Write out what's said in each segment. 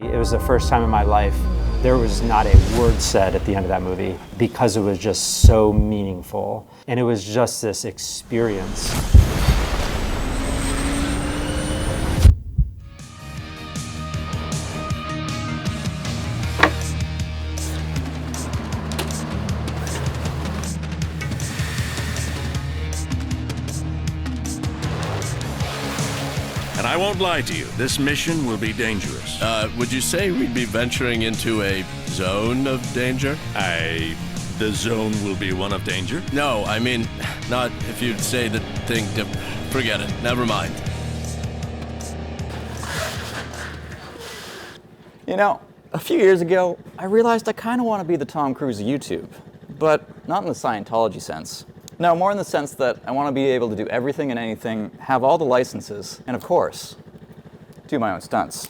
It was the first time in my life there was not a word said at the end of that movie because it was just so meaningful. And it was just this experience. And I won't lie to you, this mission will be dangerous. Would you say we'd be venturing into a zone of danger? The zone will be one of danger? No, I mean, not if you'd say the thing to... Forget it, never mind. You know, a few years ago, I realized I kind of want to be the Tom Cruise of YouTube, but not in the Scientology sense. No, more in the sense that I want to be able to do everything and anything, have all the licenses, and of course, do my own stunts.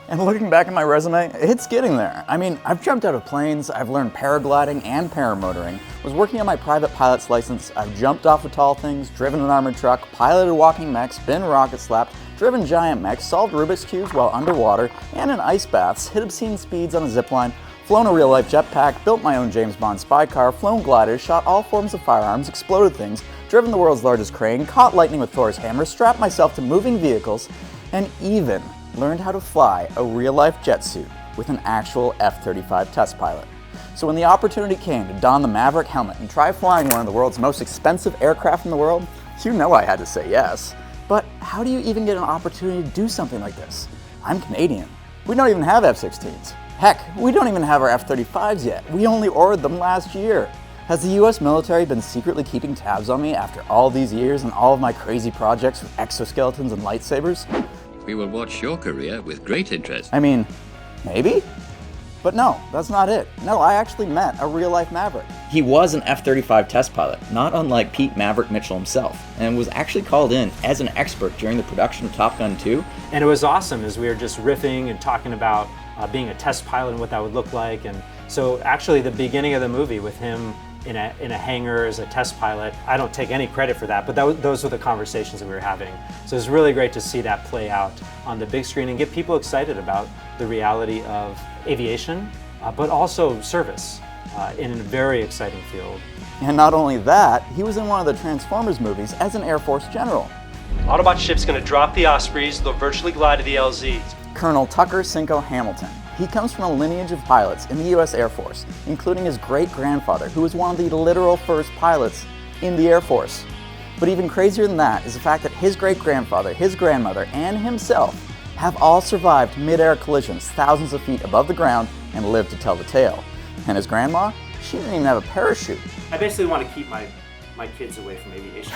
And looking back at my resume, it's getting there. I mean, I've jumped out of planes, I've learned paragliding and paramotoring, was working on my private pilot's license, I've jumped off of tall things, driven an armored truck, piloted walking mechs, been rocket slapped, driven giant mechs, solved Rubik's Cubes while underwater and in ice baths, hit obscene speeds on a zipline, flown a real-life jetpack, built my own James Bond spy car, flown gliders, shot all forms of firearms, exploded things, driven the world's largest crane, caught lightning with Thor's hammer, strapped myself to moving vehicles, and even learned how to fly a real-life jet suit with an actual F-35 test pilot. So when the opportunity came to don the Maverick helmet and try flying one of the world's most expensive aircraft in the world, you know I had to say yes. But how do you even get an opportunity to do something like this? I'm Canadian. We don't even have F-16s. Heck, we don't even have our F-35s yet. We only ordered them last year. Has the US military been secretly keeping tabs on me after all these years and all of my crazy projects with exoskeletons and lightsabers? We will watch your career with great interest. I mean, maybe? But no, that's not it. No, I actually met a real-life Maverick. He was an F-35 test pilot, not unlike Pete Maverick Mitchell himself, and was actually called in as an expert during the production of Top Gun 2. And it was awesome as we were just riffing and talking about being a test pilot and what that would look like. And so actually the beginning of the movie with him in a hangar as a test pilot, I don't take any credit for that, but those were the conversations that we were having. So it's really great to see that play out on the big screen and get people excited about the reality of aviation, but also service in a very exciting field. And not only that, he was in one of the Transformers movies as an Air Force general. Autobot ship's gonna drop the Ospreys, they'll virtually glide to the LZs. Colonel Tucker Cinco Hamilton. He comes from a lineage of pilots in the US Air Force, including his great-grandfather, who was one of the literal first pilots in the Air Force. But even crazier than that is the fact that his great-grandfather, his grandmother, and himself have all survived mid-air collisions thousands of feet above the ground and lived to tell the tale. And his grandma, she didn't even have a parachute. I basically want to keep my kids away from aviation.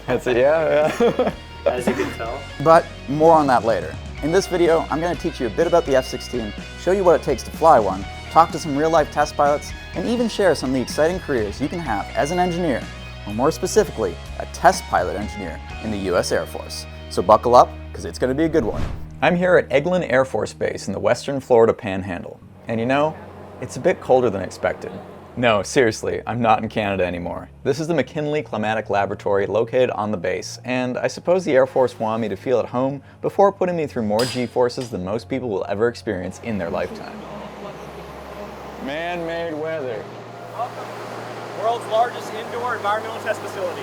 That's it, yeah. As you can tell. But more on that later. In this video, I'm going to teach you a bit about the F-16, show you what it takes to fly one, talk to some real-life test pilots, and even share some of the exciting careers you can have as an engineer, or more specifically, a test pilot engineer in the US Air Force. So buckle up, because it's going to be a good one. I'm here at Eglin Air Force Base in the western Florida Panhandle. And you know, it's a bit colder than expected. No, seriously, I'm not in Canada anymore. This is the McKinley Climatic Laboratory located on the base, and I suppose the Air Force wanted me to feel at home before putting me through more G-forces than most people will ever experience in their lifetime. Man-made weather. Welcome. World's largest indoor environmental test facility.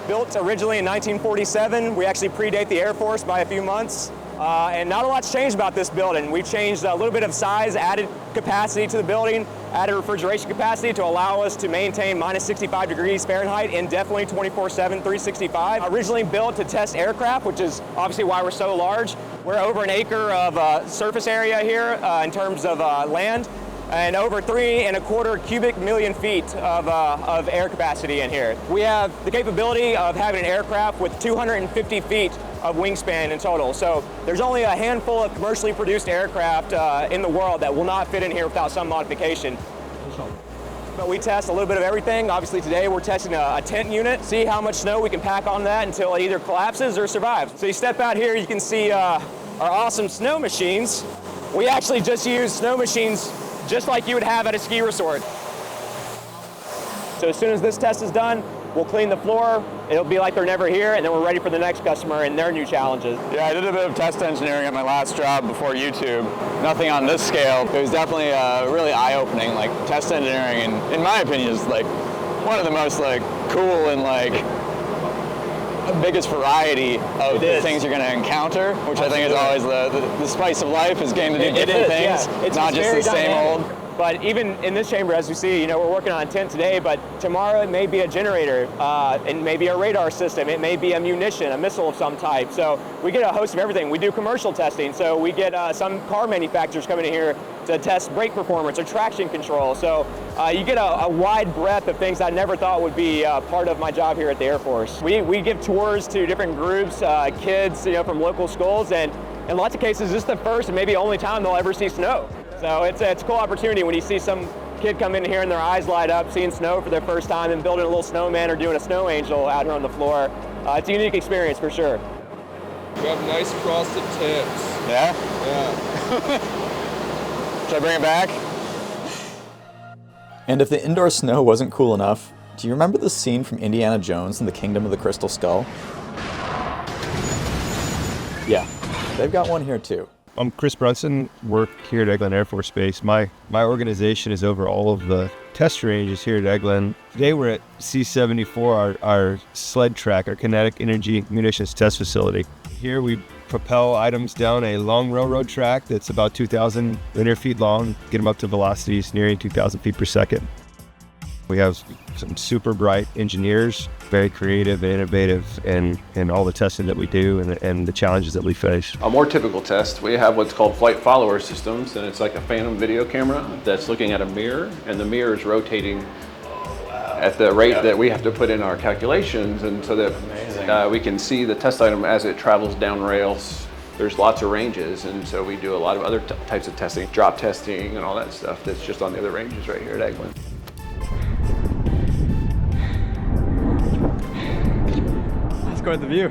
Built originally in 1947. We actually predate the Air Force by a few months. And not a lot's changed about this building. We've changed a little bit of size, added capacity to the building, added refrigeration capacity to allow us to maintain minus 65 degrees Fahrenheit indefinitely 24/7, 365. Originally built to test aircraft, which is obviously why we're so large. We're over an acre of surface area here in terms of land, and over 3.25 cubic million feet of air capacity in here. We have the capability of having an aircraft with 250 feet of wingspan in total. So there's only a handful of commercially produced aircraft in the world that will not fit in here without some modification. But we test a little bit of everything. Obviously today we're testing a tent unit, see how much snow we can pack on that until it either collapses or survives. So you step out here, you can see our awesome snow machines. We actually just use snow machines just like you would have at a ski resort. So as soon as this test is done, we'll clean the floor it'll be like they're never here, and then we're ready for the next customer and their new challenges. Yeah, I did a bit of test engineering at my last job before YouTube. Nothing on this scale. It was definitely really eye-opening. Like, test engineering, in my opinion, is like one of the most like cool and like biggest variety of the things you're going to encounter, which I think is always the spice of life, is getting to do different things, yeah. It's not just the same dynamic. old. But even in this chamber, as we see, we're working on a tent today, but tomorrow it may be a generator, it may be a radar system, it may be a munition, a missile of some type. So we get a host of everything. We do commercial testing, so we get some car manufacturers coming in here to test brake performance or traction control. So you get a wide breadth of things I never thought would be part of my job here at the Air Force. We give tours to different groups, kids, from local schools, and in lots of cases, this is the first and maybe only time they'll ever see snow. So it's a cool opportunity when you see some kid come in here and their eyes light up, seeing snow for their first time and building a little snowman or doing a snow angel out here on the floor. It's a unique experience for sure. We have nice frosted tips. Yeah? Yeah. Should I bring it back? And if the indoor snow wasn't cool enough, do you remember the scene from Indiana Jones and the Kingdom of the Crystal Skull? Yeah, they've got one here too. I'm Chris Brunson, work here at Eglin Air Force Base. My organization is over all of the test ranges here at Eglin. Today we're at C-74, our sled track, our kinetic energy munitions test facility. Here we propel items down a long railroad track that's about 2,000 linear feet long, get them up to velocities nearing 2,000 feet per second. We have some super bright engineers, very creative and innovative in all the testing that we do and the challenges that we face. A more typical test, we have what's called flight follower systems, and it's like a phantom video camera that's looking at a mirror, and the mirror is rotating at the rate that we have to put in our calculations, and so that we can see the test item as it travels down rails. There's lots of ranges, and so we do a lot of other types of testing, drop testing and all that stuff that's just on the other ranges right here at Eglin. Quite the view.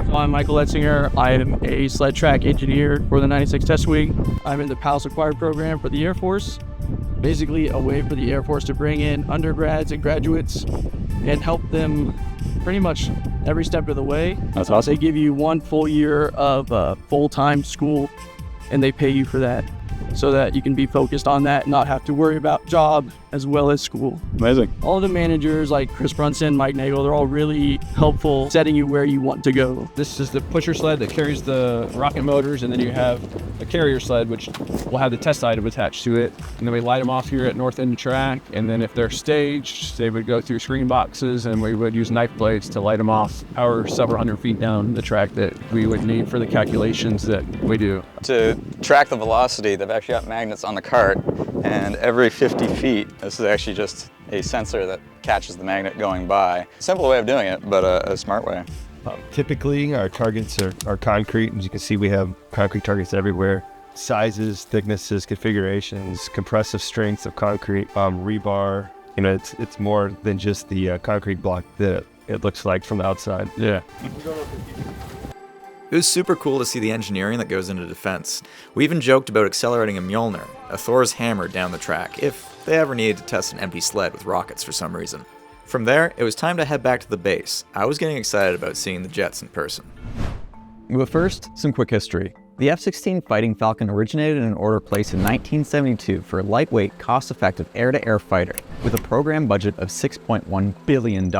So I'm Michael Etzinger. I am a sled track engineer for the 96 Test Wing. I'm in the PALS Acquired program for the Air Force. Basically a way for the Air Force to bring in undergrads and graduates and help them pretty much every step of the way. That's awesome. They give you 1 full year of full-time school and they pay you for that, so that you can be focused on that and not have to worry about job as well as school. Amazing. All of the managers like Chris Brunson, Mike Nagel, they're all really helpful setting you where you want to go. This is the pusher sled that carries the rocket motors, and then you have a carrier sled which will have the test item attached to it. And then we light them off here at North End Track, and then if they're staged, they would go through screen boxes and we would use knife blades to light them off, power several hundred feet down the track that we would need for the calculations that we do. To track the velocity, they've actually got magnets on the cart, and every 50 feet, this is actually just a sensor that catches the magnet going by. Simple way of doing it, but a smart way. Typically, our targets are concrete. As you can see, we have concrete targets everywhere. Sizes, thicknesses, configurations, compressive strengths of concrete, rebar. It's more than just the concrete block that it looks like from the outside. Yeah. It was super cool to see the engineering that goes into defense. We even joked about accelerating a Mjolnir, a Thor's hammer, down the track, if they ever needed to test an empty sled with rockets for some reason. From there, it was time to head back to the base. I was getting excited about seeing the jets in person. But first, some quick history. The F-16 Fighting Falcon originated in an order placed in 1972 for a lightweight, cost-effective air-to-air fighter with a program budget of $6.1 billion.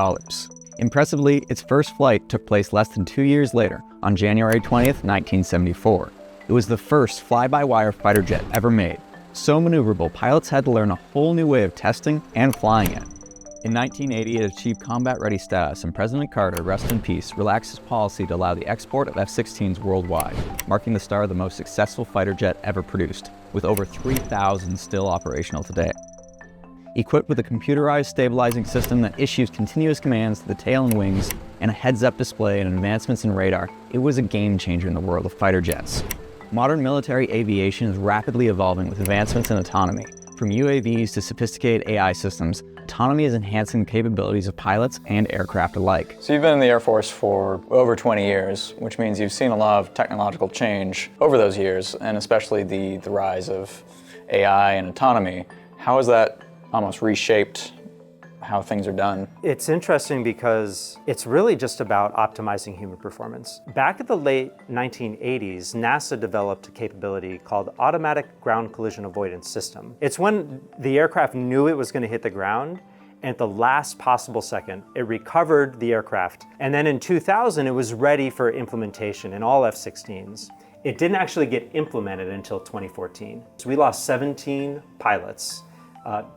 Impressively, its first flight took place less than 2 years later, on January 20th, 1974. It was the first fly-by-wire fighter jet ever made. So maneuverable, pilots had to learn a whole new way of testing and flying it. In 1980, it achieved combat-ready status, and President Carter, rest in peace, relaxed his policy to allow the export of F-16s worldwide, marking the start of the most successful fighter jet ever produced, with over 3,000 still operational today. Equipped with a computerized stabilizing system that issues continuous commands to the tail and wings, and a heads-up display and advancements in radar, it was a game-changer in the world of fighter jets. Modern military aviation is rapidly evolving with advancements in autonomy. From UAVs to sophisticated AI systems, autonomy is enhancing the capabilities of pilots and aircraft alike. So you've been in the Air Force for over 20 years, which means you've seen a lot of technological change over those years, and especially the rise of AI and autonomy. How has that almost reshaped how things are done. It's interesting because it's really just about optimizing human performance. Back at the late 1980s, NASA developed a capability called Automatic Ground Collision Avoidance System. It's when the aircraft knew it was going to hit the ground, and at the last possible second, it recovered the aircraft. And then in 2000, it was ready for implementation in all F-16s. It didn't actually get implemented until 2014. So we lost 17 pilots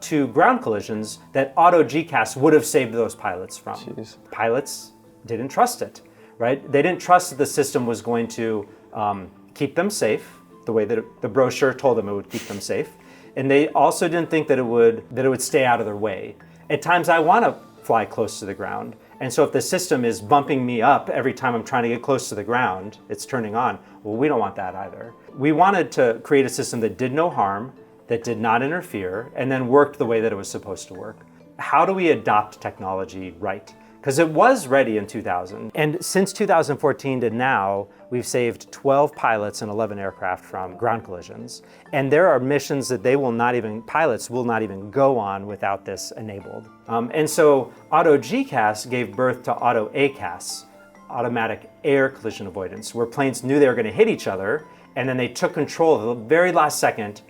to ground collisions that auto GCAS would have saved those pilots from. Jeez. Pilots didn't trust it, right? They didn't trust that the system was going to keep them safe, the way that the brochure told them it would keep them safe. And they also didn't think that it would stay out of their way. At times I want to fly close to the ground. And so if the system is bumping me up every time I'm trying to get close to the ground, it's turning on, well, we don't want that either. We wanted to create a system that did no harm, that did not interfere, and then worked the way that it was supposed to work. How do we adopt technology right? Because it was ready in 2000. And since 2014 to now, we've saved 12 pilots and 11 aircraft from ground collisions. And there are missions that pilots will not even go on without this enabled. And so Auto GCAS gave birth to Auto ACAS, Automatic Air Collision Avoidance, where planes knew they were gonna hit each other, and then they took control at the very last second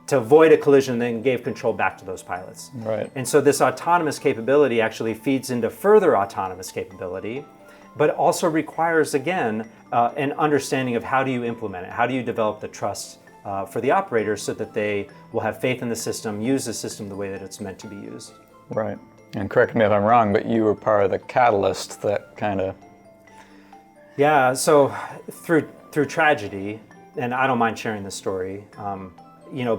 to avoid a collision, then gave control back to those pilots. Right. And so this autonomous capability actually feeds into further autonomous capability, but also requires, again, an understanding of how do you implement it? How do you develop the trust for the operators so that they will have faith in the system, use the system the way that it's meant to be used? Right. And correct me if I'm wrong, but you were part of the catalyst that kind of... Yeah, so through tragedy, and I don't mind sharing this story,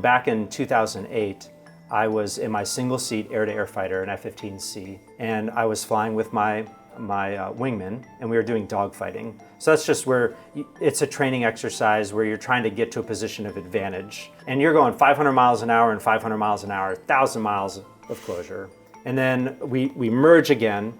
back in 2008, I was in my single-seat air-to-air fighter, an F-15C, and I was flying with my wingman, and we were doing dogfighting. So that's just where it's a training exercise where you're trying to get to a position of advantage. And you're going 500 miles an hour and 500 miles an hour, 1,000 miles of closure. And then we merge again,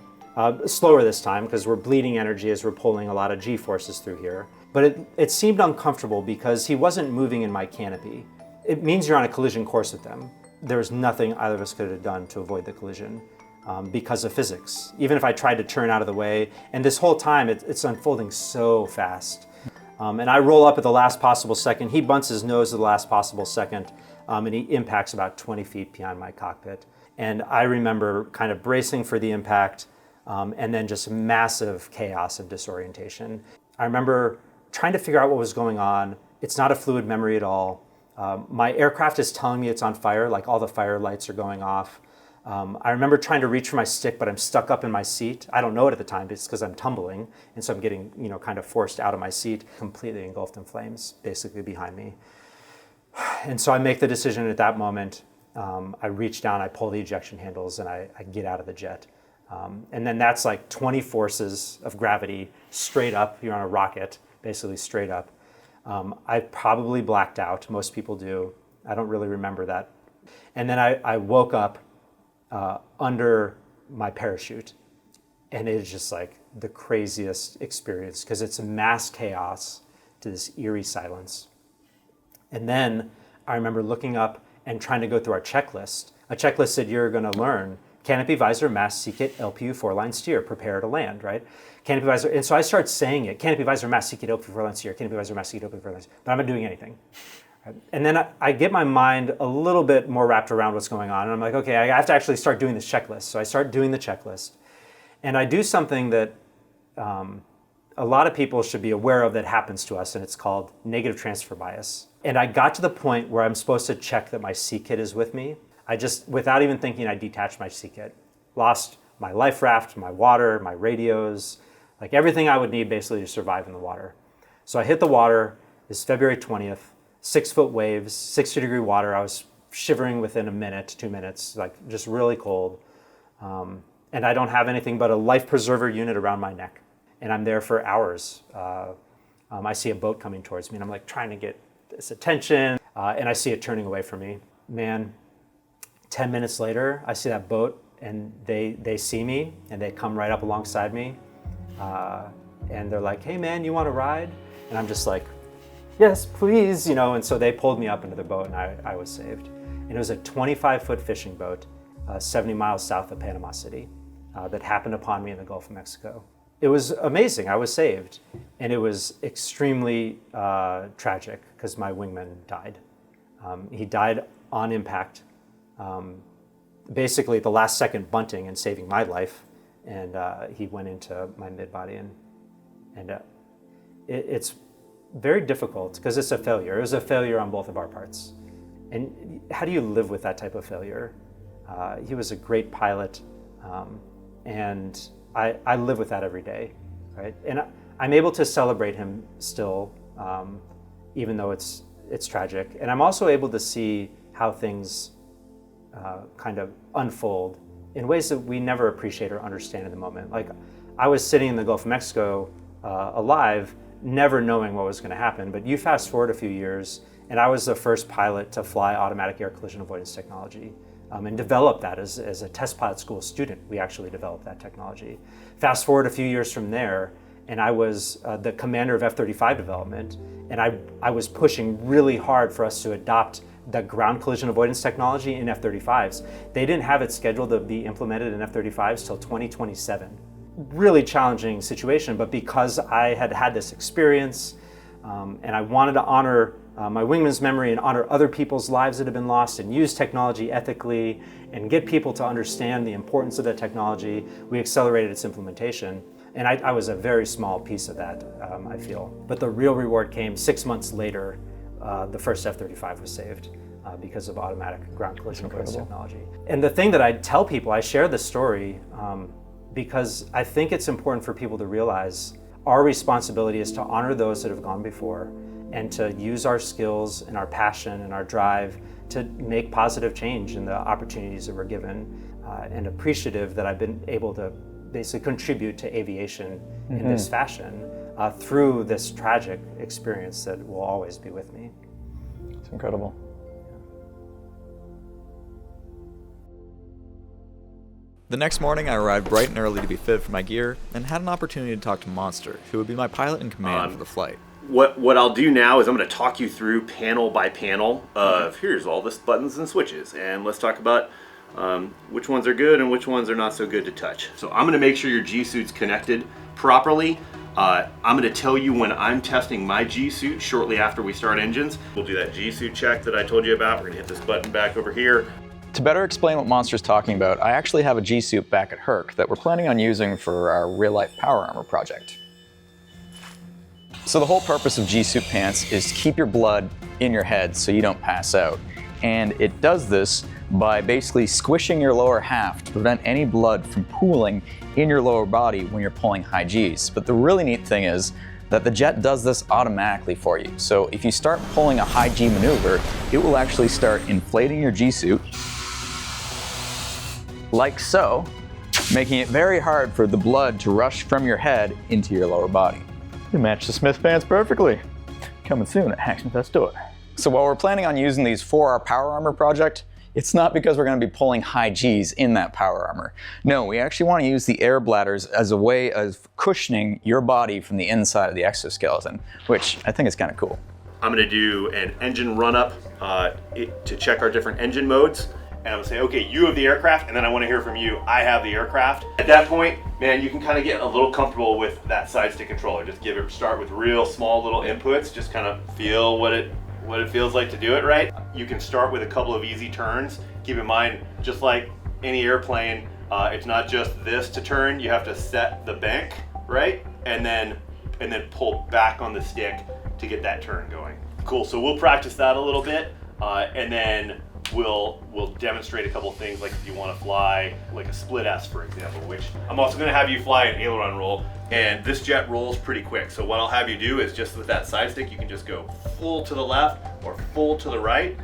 slower this time because we're bleeding energy as we're pulling a lot of G-forces through here. But it seemed uncomfortable because he wasn't moving in my canopy. It means you're on a collision course with them. There was nothing either of us could have done to avoid the collision because of physics. Even if I tried to turn out of the way, and this whole time it's unfolding so fast. And I roll up at the last possible second. He bunts his nose at the last possible second, and he impacts about 20 feet behind my cockpit. And I remember kind of bracing for the impact, and then just massive chaos and disorientation. I remember trying to figure out what was going on. It's not a fluid memory at all. My aircraft is telling me it's on fire, like all the fire lights are going off. I remember trying to reach for my stick, but I'm stuck up in my seat. I don't know it at the time, but it's because I'm tumbling, and so I'm getting, kind of forced out of my seat, completely engulfed in flames, basically behind me. And so I make the decision at that moment. I reach down, I pull the ejection handles, and I get out of the jet. And then that's like 20 forces of gravity straight up. You're on a rocket, basically straight up. I probably blacked out. Most people do. I don't really remember that. And then I woke up under my parachute, and it is just like the craziest experience because it's mass chaos to this eerie silence. And then I remember looking up and trying to go through our checklist. A checklist that you're going to learn: canopy, visor, mast, seat kit, LPU, 4-line steer, prepare to land, right? Canopy, visor, and so I start saying it: canopy, visor, mast, seat kit, LPU, 4-line steer, canopy, visor, mast, seat kit, LPU, 4-line steer, but I'm not doing anything. Right? And then I get my mind a little bit more wrapped around what's going on, and I'm like, okay, I have to actually start doing this checklist. So I start doing the checklist, and I do something that a lot of people should be aware of that happens to us, and it's called negative transfer bias. And I got to the point where I'm supposed to check that my seat kit is with me. I just, without even thinking, I detached my seat kit. Lost my life raft, my water, my radios, like everything I would need basically to survive in the water. So I hit the water. It's February 20th, 6-foot waves, 60-degree water. I was shivering within a minute, 2 minutes, like just really cold. And I don't have anything but a life preserver unit around my neck. And I'm there for hours. I see a boat coming towards me, and I'm like trying to get this attention, and I see it turning away from me. Man, 10 minutes later, I see that boat, and they see me, and they come right up alongside me. And they're like, hey man, you want to ride? And I'm just like, yes, please, and so they pulled me up into the boat, and I was saved. And it was a 25-foot fishing boat. 70 miles south of Panama City that happened upon me in the Gulf of Mexico. It was amazing. I was saved. And it was extremely tragic because my wingman died. He died on impact, basically the last second bunting and saving my life. And he went into my mid-body. And it's very difficult because it's a failure. It was a failure on both of our parts. And how do you live with that type of failure? He was a great pilot, and I live with that every day, right? And I'm able to celebrate him still, even though it's tragic. And I'm also able to see how things kind of unfold in ways that we never appreciate or understand in the moment. Like, I was sitting in the Gulf of Mexico alive, never knowing what was going to happen. But you fast forward a few years, and I was the first pilot to fly automatic air collision avoidance technology. And developed that as a test pilot school student. We actually developed that technology. Fast forward a few years from there, and I was the commander of F-35 development, and I was pushing really hard for us to adopt the ground collision avoidance technology in F-35s. They didn't have it scheduled to be implemented in F-35s till 2027. Really challenging situation, but because I had had this experience, and I wanted to honor my wingman's memory and honor other people's lives that have been lost and use technology ethically and get people to understand the importance of that technology, we accelerated its implementation. And I was a very small piece of that, I feel. But the real reward came 6 months later. The first F-35 was saved because of automatic ground collision avoidance technology. And the thing that I tell people, I share this story because I think it's important for people to realize our responsibility is to honor those that have gone before and to use our skills and our passion and our drive to make positive change in the opportunities that we're given, and appreciative that I've been able to basically contribute to aviation in this fashion through this tragic experience that will always be with me. It's incredible. The next morning, I arrived bright and early to be fitted for my gear and had an opportunity to talk to Monster, who would be my pilot in command for the flight. What I'll do now is I'm going to talk you through panel by panel of here's all the buttons and switches, and let's talk about which ones are good and which ones are not so good to touch. So I'm going to make sure your G-suit's connected properly. I'm going to tell you when I'm testing my G-suit shortly after we start engines. We'll do that G-suit check that I told you about. We're going to hit this button back over here. To better explain what Monster's talking about, I actually have a G-suit back at Herc that we're planning on using for our real-life power armor project. So the whole purpose of G-suit pants is to keep your blood in your head so you don't pass out. And it does this by basically squishing your lower half to prevent any blood from pooling in your lower body when you're pulling high Gs. But the really neat thing is that the jet does this automatically for you. So if you start pulling a high G maneuver, it will actually start inflating your G-suit, like so, making it very hard for the blood to rush from your head into your lower body. You match the Smith pants perfectly. Coming soon at Hacksmith Store. So while we're planning on using these for our power armor project, it's not because we're going to be pulling high Gs in that power armor. No, we actually want to use the air bladders as a way of cushioning your body from the inside of the exoskeleton, which I think is kind of cool. I'm going to do an engine run-up to check our different engine modes. And I'm going to say, okay, you have the aircraft, and then I want to hear from you, I have the aircraft. At that point, man, you can kind of get a little comfortable with that side stick controller. Just start with real small little inputs, just kind of feel what it feels like to do it right. You can start with a couple of easy turns. Keep in mind, just like any airplane, it's not just this to turn, you have to set the bank, right? And then pull back on the stick to get that turn going. Cool, so we'll practice that a little bit, and then we'll demonstrate a couple of things, like if you want to fly like a split S, for example, which I'm also going to have you fly an aileron roll, and this jet rolls pretty quick. So what I'll have you do is just with that side stick, you can just go full to the left or full to the right,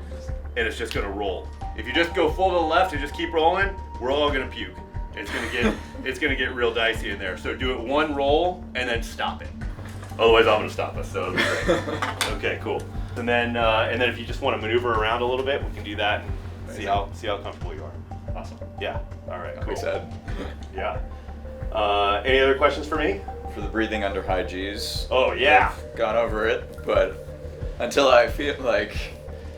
and it's just going to roll. If you just go full to the left and just keep rolling, we're all going to puke. It's going to get real dicey in there. So do it one roll and then stop it. Otherwise, I'm going to stop us. So it'll be great. Okay, cool. And then if you just want to maneuver around a little bit, we can do that and see how comfortable you are. Awesome. Yeah. All right. Cool. Yeah. Any other questions for me? For the breathing under high Gs. Oh yeah. I've gone over it, but until I feel like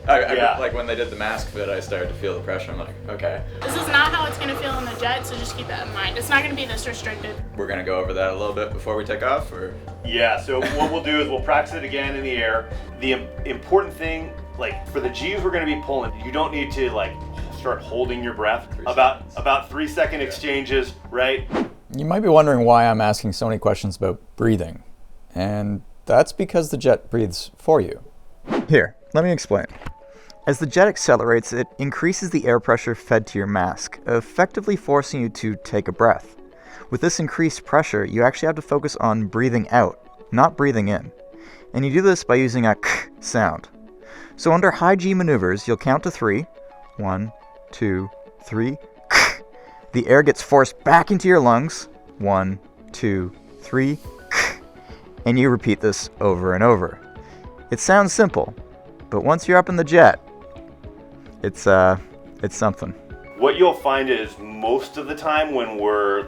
Like when they did the mask fit, I started to feel the pressure. I'm like, okay. This is not how it's going to feel in the jet, so just keep that in mind. It's not going to be this restricted. We're going to go over that a little bit before we take off, or? Yeah, so what we'll do is we'll practice it again in the air. The important thing, like for the G's we're going to be pulling, you don't need to like start holding your breath. About 3-second exchanges, right? You might be wondering why I'm asking so many questions about breathing. And that's because the jet breathes for you. Here, let me explain. As the jet accelerates, it increases the air pressure fed to your mask, effectively forcing you to take a breath. With this increased pressure, you actually have to focus on breathing out, not breathing in. And you do this by using a k sound. So under high G maneuvers, you'll count to 3. 1, 2, 3. K. The air gets forced back into your lungs. 1, 2, 3. K. And you repeat this over and over. It sounds simple, but once you're up in the jet, it's something. What you'll find is most of the time when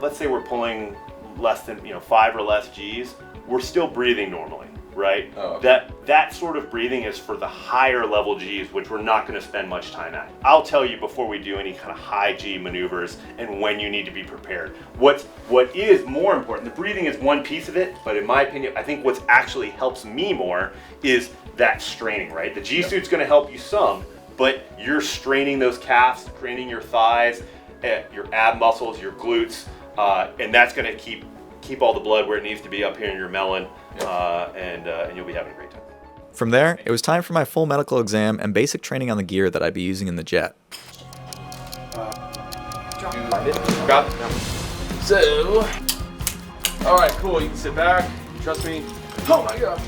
let's say we're pulling less than 5 or less G's, we're still breathing normally, right? Oh, okay. That sort of breathing is for the higher level G's, which we're not going to spend much time at. I'll tell you before we do any kind of high G maneuvers and when you need to be prepared. What is more important, the breathing is one piece of it, but in my opinion, I think what actually helps me more is that straining, right? The G suit's going to help you some, but you're straining those calves, straining your thighs, your ab muscles, your glutes, and that's going to keep all the blood where it needs to be up here in your melon, and you'll be having a great time. From there, it was time for my full medical exam and basic training on the gear that I'd be using in the jet. Got it. So, all right, cool. You can sit back. Trust me. Oh my God.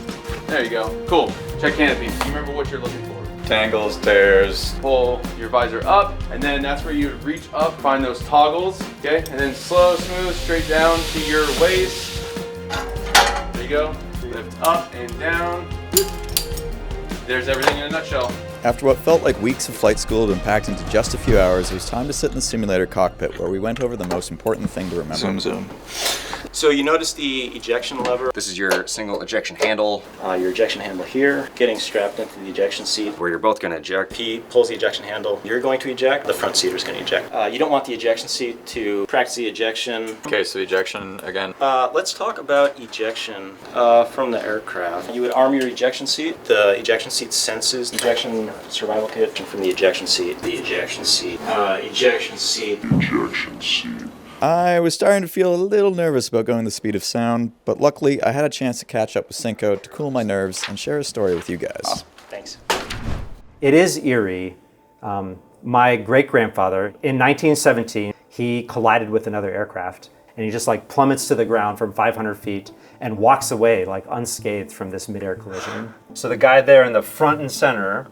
There you go. Cool. Check canopy. You remember what you're looking for. Tangles, tears. Pull your visor up, and then that's where you reach up, find those toggles, okay? And then slow, smooth, straight down to your waist. There you go. Lift up and down. There's everything in a nutshell. After what felt like weeks of flight school had been packed into just a few hours, it was time to sit in the simulator cockpit where we went over the most important thing to remember. Zoom. So you notice the ejection lever. This is your single ejection handle. Your ejection handle here, getting strapped into the ejection seat where you're both going to eject. P pulls the ejection handle. You're going to eject. The front seater is going to eject. You don't want the ejection seat to practice the ejection. Okay, so ejection again. Let's talk about ejection from the aircraft. You would arm your ejection seat. The ejection seat senses ejection survival kit from the ejection seat. The ejection seat. Ejection seat. Ejection seat. I was starting to feel a little nervous about going the speed of sound, but luckily I had a chance to catch up with Cinco to cool my nerves and share a story with you guys. Oh, thanks. It is eerie. My great-grandfather, in 1917, he collided with another aircraft, and he just like plummets to the ground from 500 feet and walks away like unscathed from this mid-air collision. So the guy there in the front and center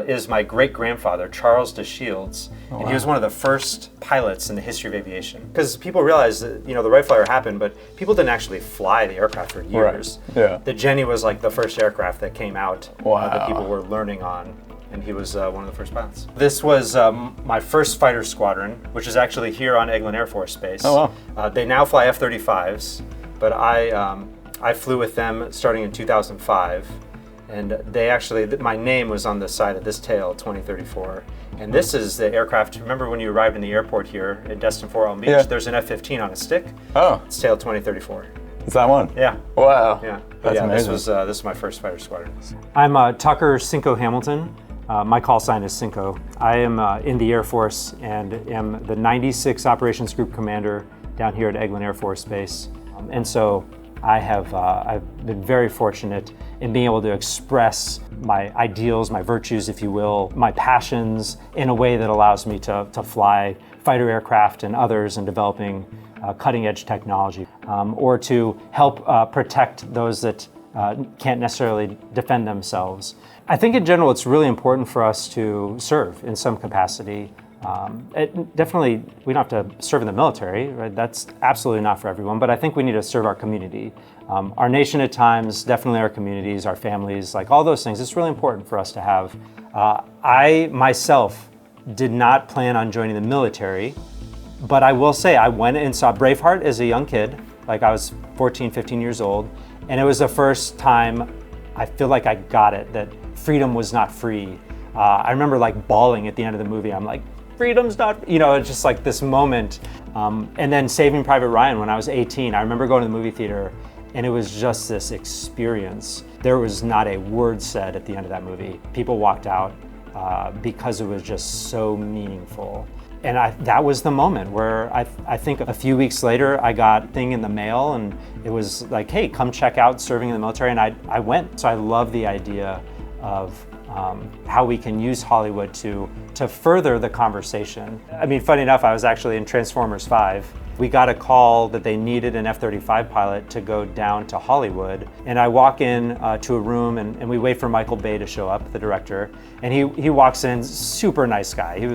is my great-grandfather, Charles de Shields, and he was one of the first pilots in the history of aviation. Because people realize that, the Wright Flyer happened, but people didn't actually fly the aircraft for years. Right. Yeah. The Jenny was like the first aircraft that came out that people were learning on, and he was one of the first pilots. This was my first fighter squadron, which is actually here on Eglin Air Force Base. Oh, wow. They now fly F-35s, but I flew with them starting in 2005. And they actually, my name was on the side of this tail, 2034. And this is the aircraft. Remember when you arrived in the airport here in Destin Fort Allen Beach? Yeah. There's an F-15 on a stick. Oh. It's tail 2034. Is that one? Yeah. Wow. Yeah. That's amazing. This is my first fighter squadron. I'm Tucker Cinco Hamilton. My call sign is Cinco. I am in the Air Force and am the 96 Operations Group Commander down here at Eglin Air Force Base. And so I've been very fortunate in being able to express my ideals, my virtues, if you will, my passions in a way that allows me to fly fighter aircraft and others in developing cutting edge technology, or to help protect those that can't necessarily defend themselves. I think in general it's really important for us to serve in some capacity. Definitely, we don't have to serve in the military, right? That's absolutely not for everyone, but I think we need to serve our community. Our nation at times, definitely our communities, our families, like all those things, it's really important for us to have. I myself did not plan on joining the military, but I will say I went and saw Braveheart as a young kid, like I was 14, 15 years old, and it was the first time I feel like I got it, that freedom was not free. I remember like bawling at the end of the movie. I'm like, freedom's not, you know, it's just like this moment. And then Saving Private Ryan when I was 18, I remember going to the movie theater and it was just this experience. There was not a word said at the end of that movie. People walked out because it was just so meaningful. And that was the moment where I think a few weeks later, I got a thing in the mail and it was like, hey, come check out serving in the military. And I went. So I love the idea of how we can use Hollywood to further the conversation. I mean, funny enough, I was actually in Transformers 5. We got a call that they needed an F-35 pilot to go down to Hollywood. And I walk in to a room and we wait for Michael Bay to show up, the director. And he walks in, super nice guy. He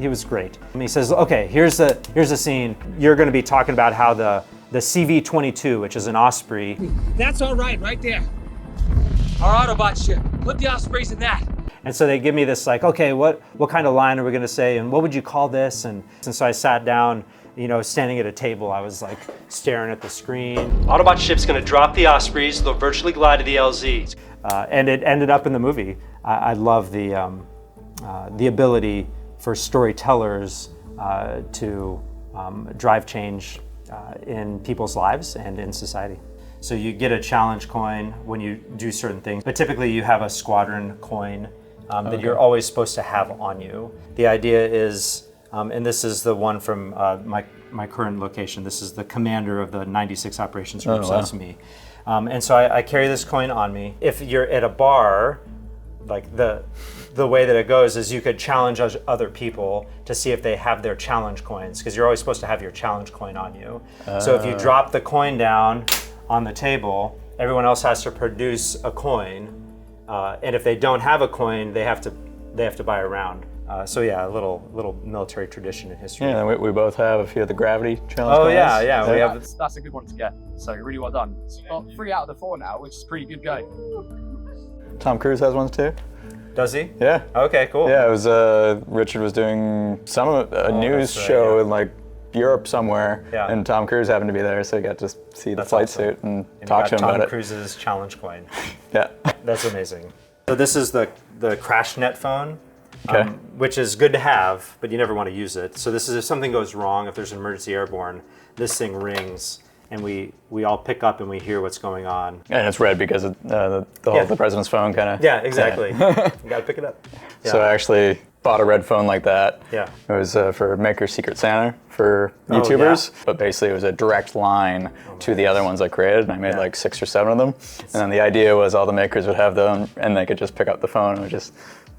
was great. And he says, okay, here's the scene. You're gonna be talking about how the CV-22, which is an Osprey. That's all right there. Our Autobot ship. Put the Ospreys in that. And so they give me this like, okay, what kind of line are we gonna say and what would you call this? And so I sat down, you know, standing at a table, I was like staring at the screen. Autobot ship's gonna drop the Ospreys, they'll virtually glide to the LZs. And it ended up in the movie. I love the ability for storytellers to drive change in people's lives and in society. So you get a challenge coin when you do certain things, but typically you have a squadron coin that you're always supposed to have on you. The idea is, and this is the one from my current location, this is the commander of the 96 operations group, so that's me. And so I carry this coin on me. If you're at a bar, like the way that it goes is you could challenge other people to see if they have their challenge coins, because you're always supposed to have your challenge coin on you. So if you drop the coin down on the table, everyone else has to produce a coin, and if they don't have a coin, they have to buy a round. So yeah, a little military tradition in history. Yeah, and we both have a few of the gravity challenge coins. Yeah, we have. That's a good one to get. So really well done. Got 3 out of the 4 now, which is pretty good going. Tom Cruise has ones too. Does he? Yeah. Okay, cool. Yeah, it was Richard was doing a news show in like Europe somewhere, and Tom Cruise happened to be there, so you got to see the flight suit and talk to him about it. Tom Cruise's challenge coin. Yeah. That's amazing. So this is the crash net phone, okay. Which is good to have, but you never want to use it. So this is if something goes wrong, if there's an emergency airborne, this thing rings, and we all pick up and we hear what's going on. And it's red because of the president's phone kind of. Yeah, exactly. You got to pick it up. Yeah. So I actually bought a red phone like that. Yeah. It was for Maker's Secret Santa for YouTubers, but basically it was a direct line to the other ones I created, and I made like 6 or 7 of them. And then the idea was all the makers would have them, and they could just pick up the phone and it would just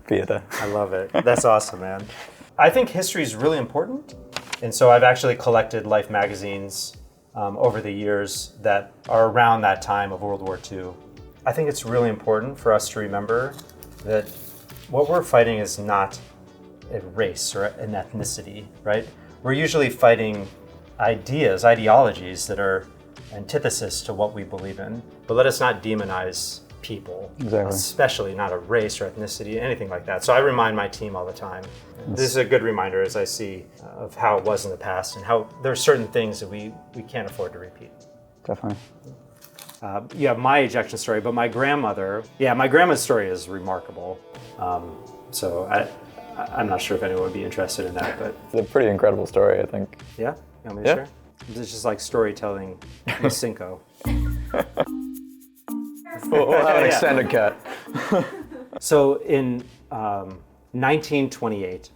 be at the. I love it. That's awesome, man. I think history is really important, and so I've actually collected Life magazines over the years that are around that time of World War II. I think it's really important for us to remember that what we're fighting is not a race or an ethnicity, right? We're usually fighting ideologies that are antithesis to what we believe in. But let us not demonize people, especially not a race or ethnicity, anything like that. So I remind my team all the time. This is a good reminder as I see of how it was in the past and how there are certain things that we can't afford to repeat. Definitely. You have my ejection story, but my grandmother's story is remarkable. So I'm not sure if anyone would be interested in that, but it's a pretty incredible story, I think. Yeah, you want me to share? It's just like storytelling with Cinco. We'll have an extended cut. So in 1928,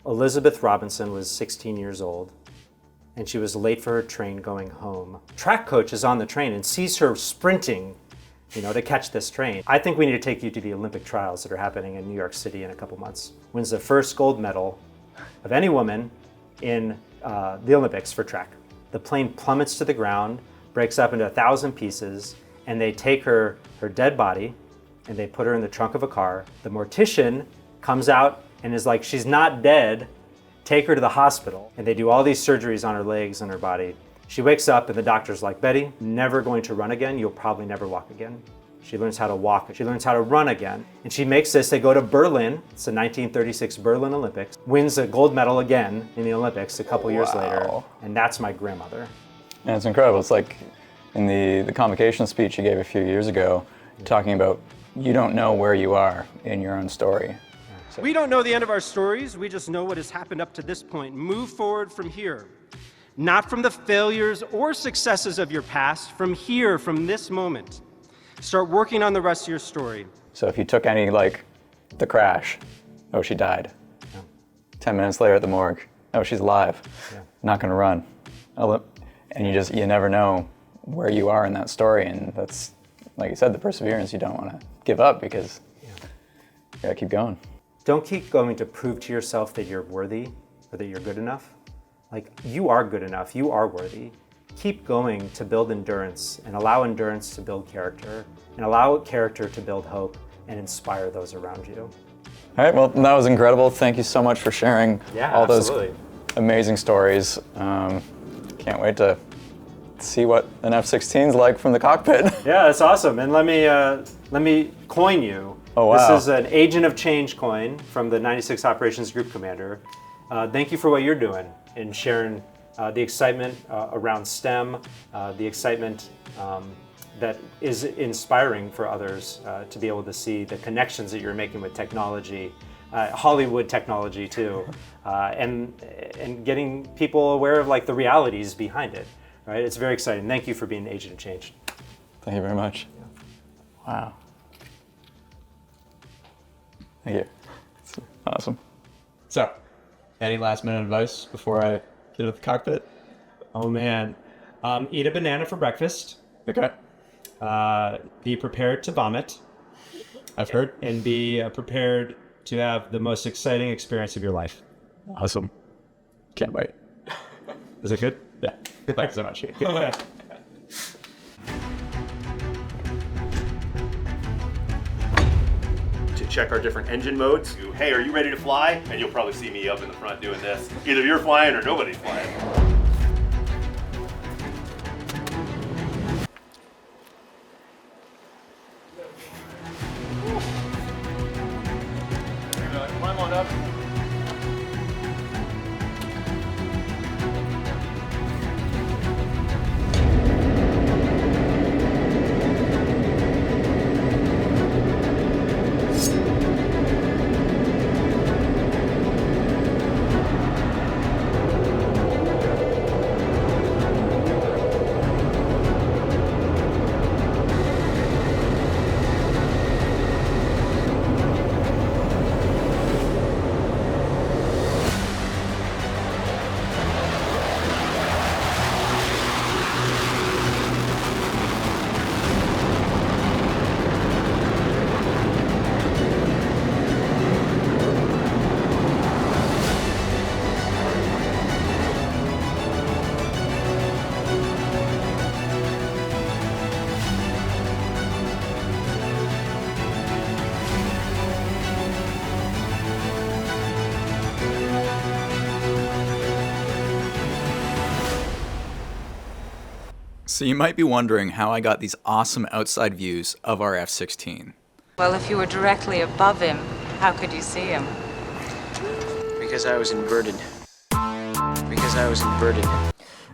Elizabeth Robinson was 16 years old, and she was late for her train going home. Track coach is on the train and sees her sprinting, to catch this train. I think we need to take you to the Olympic trials that are happening in New York City in a couple months. Wins the first gold medal of any woman in the Olympics for track. The plane plummets to the ground, breaks up into 1,000 pieces, and they take her dead body and they put her in the trunk of a car. The mortician comes out and is like, she's not dead, take her to the hospital. And they do all these surgeries on her legs and her body. She wakes up and the doctor's like, Betty, never going to run again. You'll probably never walk again. She learns how to walk. She learns how to run again. And she makes this, they go to Berlin. It's the 1936 Berlin Olympics. Wins a gold medal again in the Olympics a couple years later. And that's my grandmother. And it's incredible. It's like in the convocation speech you gave a few years ago, talking about you don't know where you are in your own story. We don't know the end of our stories, we just know what has happened up to this point. Move forward from here. Not from the failures or successes of your past, from here, from this moment. Start working on the rest of your story. So if you took any, like, the crash, oh, she died. 10 minutes later at the morgue, oh, she's alive, not gonna run. Oh, and you never know where you are in that story, and that's, like you said, the perseverance. You don't wanna give up because you gotta keep going. Don't keep going to prove to yourself that you're worthy or that you're good enough. Like, you are good enough, you are worthy. Keep going to build endurance and allow endurance to build character and allow character to build hope and inspire those around you. All right, well, that was incredible. Thank you so much for sharing all those amazing stories. Can't wait to see what an F-16's like from the cockpit. Yeah, that's awesome. And let me coin you. Oh, wow. This is an Agent of Change coin from the 96 Operations Group Commander. Thank you for what you're doing and sharing the excitement around STEM, the excitement that is inspiring for others to be able to see the connections that you're making with technology, Hollywood technology too, and getting people aware of, like, the realities behind it. Right? It's very exciting. Thank you for being an Agent of Change. Thank you very much. Wow. Thank you. It's awesome. So, any last minute advice before I get to the cockpit? Oh man, eat a banana for breakfast. Okay. Be prepared to vomit. I've heard. And be prepared to have the most exciting experience of your life. Awesome. Can't wait. Is it good? Yeah. Thanks so much. To check our different engine modes. Hey, are you ready to fly? And you'll probably see me up in the front doing this. Either you're flying or nobody's flying. Climb on up. So you might be wondering how I got these awesome outside views of our F-16. Well, if you were directly above him, how could you see him? Because I was inverted. Because I was inverted.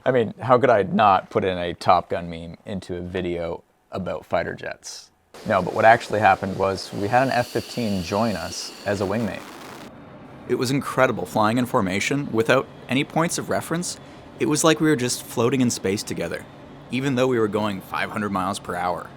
I mean, how could I not put in a Top Gun meme into a video about fighter jets? No, but what actually happened was we had an F-15 join us as a wingmate. It was incredible flying in formation without any points of reference. It was like we were just floating in space together, even though we were going 500 miles per hour.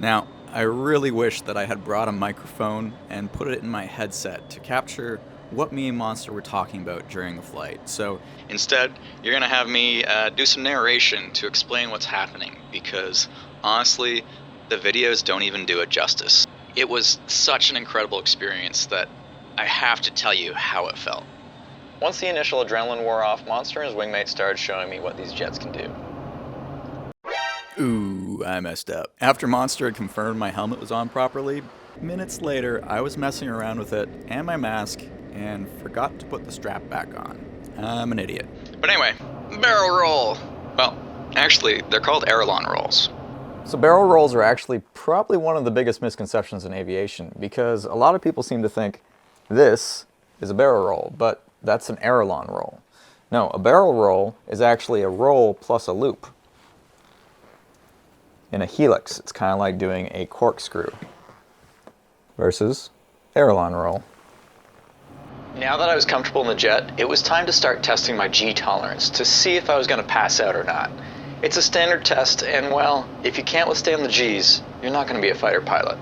Now, I really wish that I had brought a microphone and put it in my headset to capture what me and Monster were talking about during the flight. So instead, you're gonna have me do some narration to explain what's happening, because honestly, the videos don't even do it justice. It was such an incredible experience that I have to tell you how it felt. Once the initial adrenaline wore off, Monster and his wingmate started showing me what these jets can do. Ooh, I messed up. After Monster had confirmed my helmet was on properly, minutes later, I was messing around with it and my mask and forgot to put the strap back on. I'm an idiot. But anyway, barrel roll. Well, actually, they're called aileron rolls. So barrel rolls are actually probably one of the biggest misconceptions in aviation, because a lot of people seem to think this is a barrel roll, but that's an aileron roll. No, a barrel roll is actually a roll plus a loop. In a helix, it's kind of like doing a corkscrew versus Aileron roll. Now that I was comfortable in the jet, it was time to start testing my G tolerance to see if I was going to pass out or not. It's a standard test, and well, if you can't withstand the G's, you're not going to be a fighter pilot.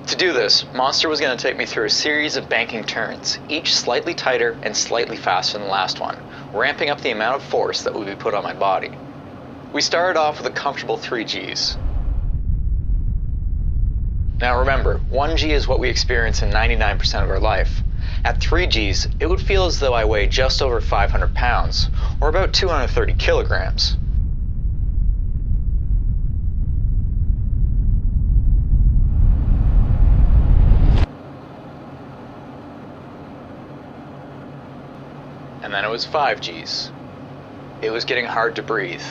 To do this, Monster was going to take me through a series of banking turns, each slightly tighter and slightly faster than the last one, ramping up the amount of force that would be put on my body. We started off with a comfortable 3 G's. Now remember, 1 G is what we experience in 99% of our life. At 3 G's, it would feel as though I weigh just over 500 pounds, or about 230 kilograms. And then it was 5 G's. It was getting hard to breathe.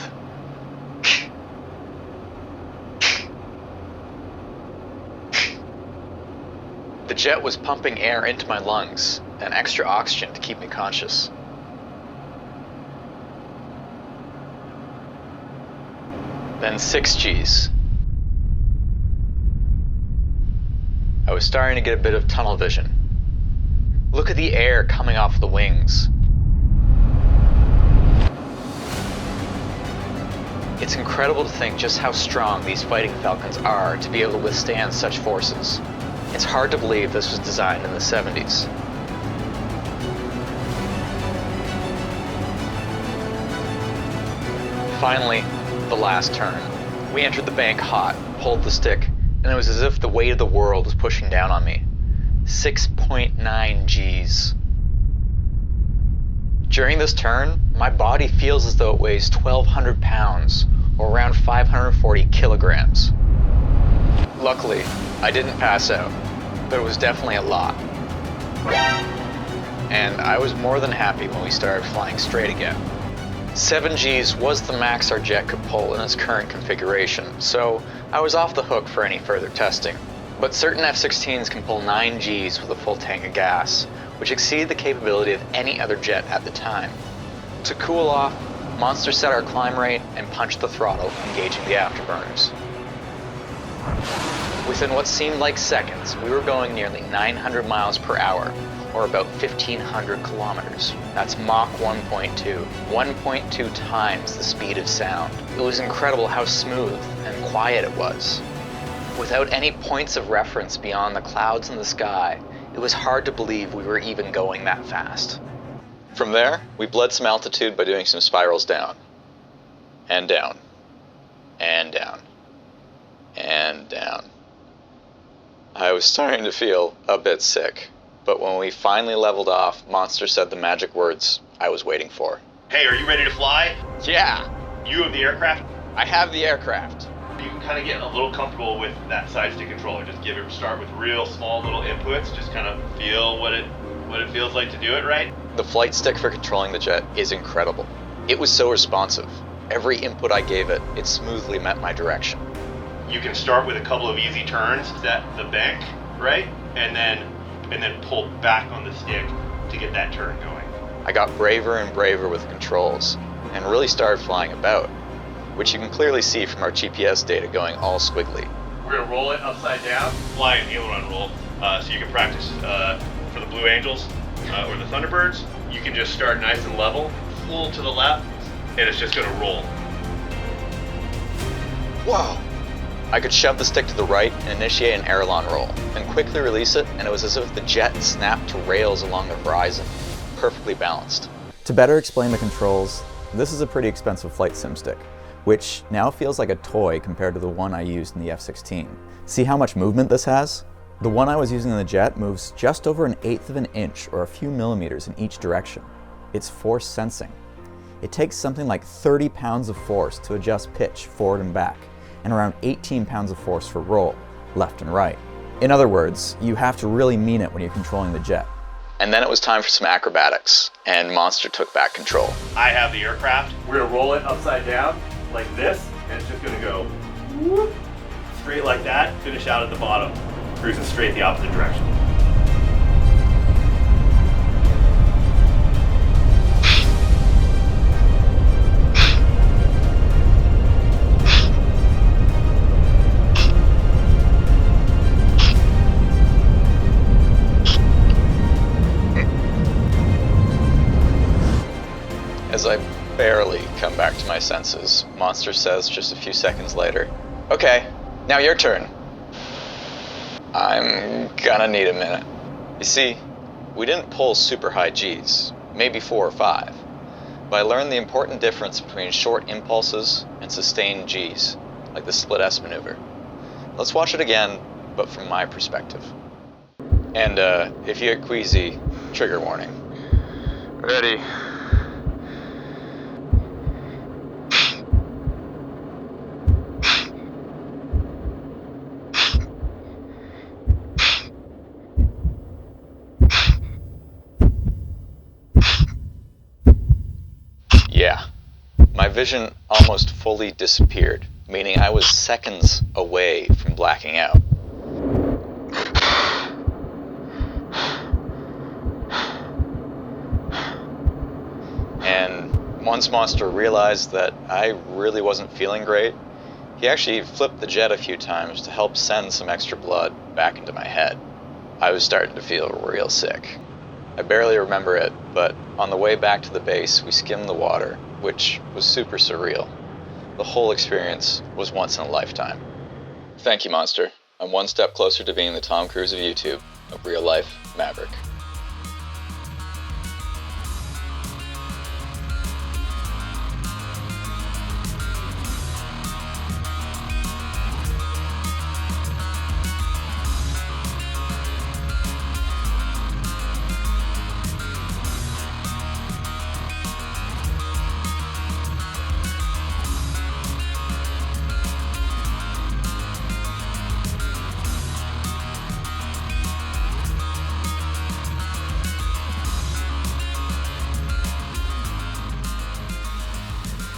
The jet was pumping air into my lungs and extra oxygen to keep me conscious. Then 6 G's. I was starting to get a bit of tunnel vision. Look at the air coming off the wings. It's incredible to think just how strong these fighting Falcons are to be able to withstand such forces. It's hard to believe this was designed in the 70s. Finally, the last turn. We entered the bank hot, pulled the stick, and it was as if the weight of the world was pushing down on me. 6.9 G's. During this turn, my body feels as though it weighs 1,200 pounds, or around 540 kilograms. Luckily, I didn't pass out, but it was definitely a lot. And I was more than happy when we started flying straight again. 7 G's was the max our jet could pull in its current configuration, so I was off the hook for any further testing. But certain F-16s can pull 9 G's with a full tank of gas, which exceeded the capability of any other jet at the time. To cool off, Monster set our climb rate and punched the throttle, engaging the afterburners. Within what seemed like seconds, we were going nearly 900 miles per hour, or about 1,500 kilometers. That's Mach 1.2, 1.2 times the speed of sound. It was incredible how smooth and quiet it was. Without any points of reference beyond the clouds in the sky, it was hard to believe we were even going that fast. From there, we bled some altitude by doing some spirals down, and down, and down, and down. I was starting to feel a bit sick, but when we finally leveled off, Monster said the magic words I was waiting for. Hey, are you ready to fly? Yeah! You have the aircraft? I have the aircraft. You can kind of get a little comfortable with that side stick controller. Just start with real small little inputs, just kind of feel what it feels like to do it right. The flight stick for controlling the jet is incredible. It was so responsive. Every input I gave it, it smoothly met my direction. You can start with a couple of easy turns, set the bank, right? And then pull back on the stick to get that turn going. I got braver and braver with the controls, and really started flying about, which you can clearly see from our GPS data going all squiggly. We're gonna roll it upside down, fly an aileron roll, so you can practice for the Blue Angels or the Thunderbirds. You can just start nice and level, full to the left, and it's just gonna roll. Whoa! I could shove the stick to the right and initiate an aileron roll, and quickly release it, and it was as if the jet snapped to rails along the horizon, perfectly balanced. To better explain the controls, this is a pretty expensive flight sim stick, which now feels like a toy compared to the one I used in the F-16. See how much movement this has? The one I was using in the jet moves just over 1/8 of an inch or a few millimeters in each direction. It's force sensing. It takes something like 30 pounds of force to adjust pitch forward and back, and around 18 pounds of force for roll, left and right. In other words, you have to really mean it when you're controlling the jet. And then it was time for some acrobatics, and Monster took back control. I have the aircraft. We're gonna roll it upside down, like this, and it's just gonna go whoop, straight like that, finish out at the bottom, cruising straight the opposite direction. senses, Monster says just a few seconds later, "Okay, now your turn." I'm gonna need a minute. You see, we didn't pull super high Gs, maybe 4 or 5, but I learned the important difference between short impulses and sustained Gs, like the split S maneuver. Let's watch it again, but from my perspective. And if you get queasy, trigger warning. Ready. Yeah, my vision almost fully disappeared, meaning I was seconds away from blacking out. And once Monster realized that I really wasn't feeling great, he actually flipped the jet a few times to help send some extra blood back into my head. I was starting to feel real sick. I barely remember it, but on the way back to the base, we skimmed the water, which was super surreal. The whole experience was once in a lifetime. Thank you, Monster. I'm one step closer to being the Tom Cruise of YouTube, a real-life Maverick.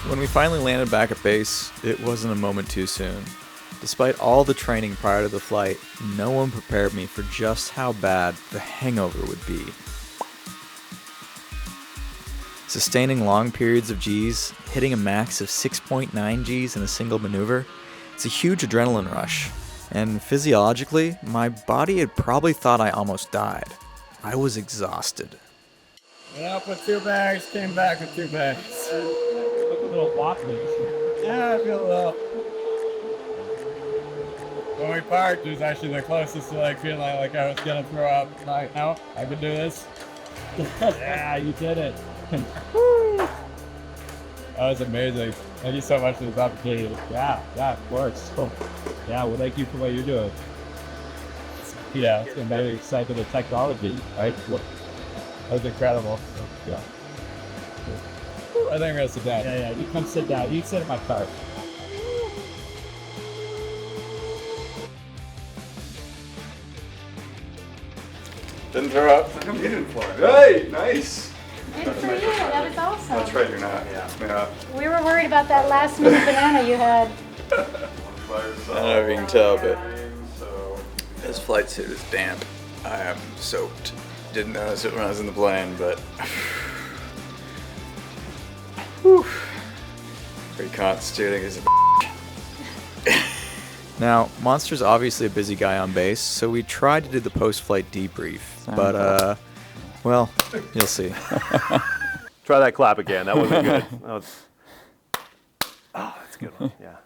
When we finally landed back at base, it wasn't a moment too soon. Despite all the training prior to the flight, no one prepared me for just how bad the hangover would be. Sustaining long periods of Gs, hitting a max of 6.9 Gs in a single maneuver, it's a huge adrenaline rush. And physiologically, my body had probably thought I almost died. I was exhausted. Went up with 2 bags, came back with 2 bags. Look a little wobbly. Yeah, I feel a little. When we parked, it was actually the closest to like feeling like I was gonna throw up. Like, no, I can do this. Yeah, you did it. That was amazing. Thank you so much for this opportunity. Yeah, of course. Cool. Yeah, well, thank you for what you're doing. Yeah, it's very excited with technology, right? That was incredible. Yeah. I think I'm gonna sit down. Yeah, you come sit down. You sit in my car. Didn't throw up. How come you didn't fly? Hey, nice. Good for you. That was awesome. That's right, you're not. Yeah. We were worried about that last minute banana you had. I don't know if you can tell, but this flight suit is damp. I am soaked. Didn't notice it when I was in the plane, but whew. Reconstituting is a Now, Monster's obviously a busy guy on base, so we tried to do the post-flight debrief, but well, you'll see. Try that clap again. That wasn't good. That's a good one. Yeah.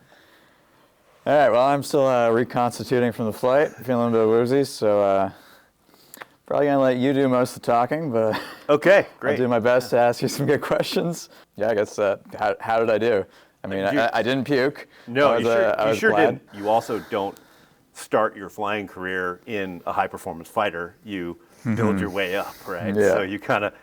All right, well, I'm still reconstituting from the flight, feeling a bit woozy, so probably gonna let you do most of the talking, but okay, great. I'll do my best to ask you some good questions. Yeah, I guess how did I do? I mean, I didn't puke. No, you sure didn't. You also don't start your flying career in a high-performance fighter. You build your way up, right? Yeah. So you kind of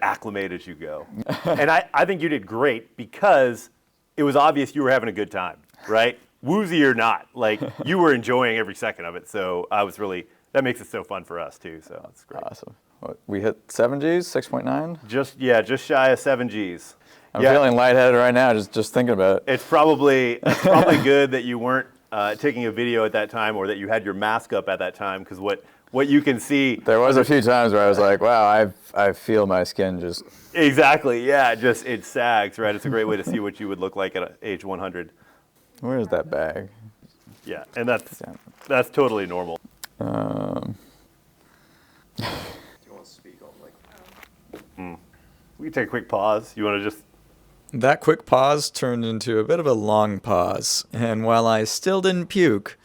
acclimate as you go. And I think you did great because it was obvious you were having a good time, right? Woozy or not, like you were enjoying every second of it. So that makes it so fun for us too. So it's great. Awesome. What, we hit 7 Gs, 6.9? Just shy of 7 Gs. I'm feeling lightheaded right now just thinking about it. It's probably good that you weren't taking a video at that time, or that you had your mask up at that time, because what you can see. There was a few times where I was like, wow, I feel my skin just. Exactly. Yeah. It sags, right? It's a great way to see what you would look like at age 100. Where is that bag? Yeah, and that's totally normal. Do you want to speak on We can take a quick pause. You want to just That quick pause turned into a bit of a long pause, and while I still didn't puke,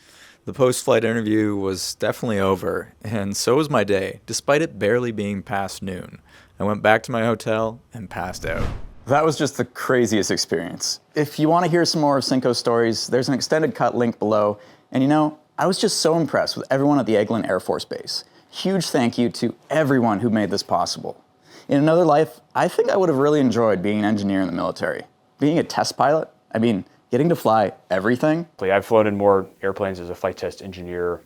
the post-flight interview was definitely over, and so was my day, despite it barely being past noon. I went back to my hotel and passed out. That was just the craziest experience. If you want to hear some more of Cinco's stories, there's an extended cut link below, and you know, I was just so impressed with everyone at the Eglin Air Force Base. Huge thank you to everyone who made this possible. In another life, I think I would have really enjoyed being an engineer in the military. Being a test pilot, I mean, getting to fly everything. I've flown in more airplanes as a flight test engineer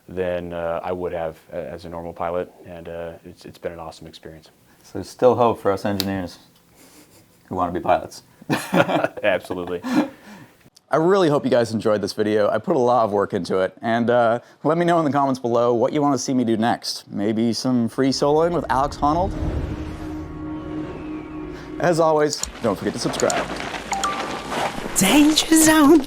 than I would have as a normal pilot, and it's been an awesome experience. So there's still hope for us engineers who want to be pilots. Absolutely. I really hope you guys enjoyed this video. I put a lot of work into it, and let me know in the comments below what you want to see me do next. Maybe some free soloing with Alex Honnold? As always, don't forget to subscribe. Danger Zone!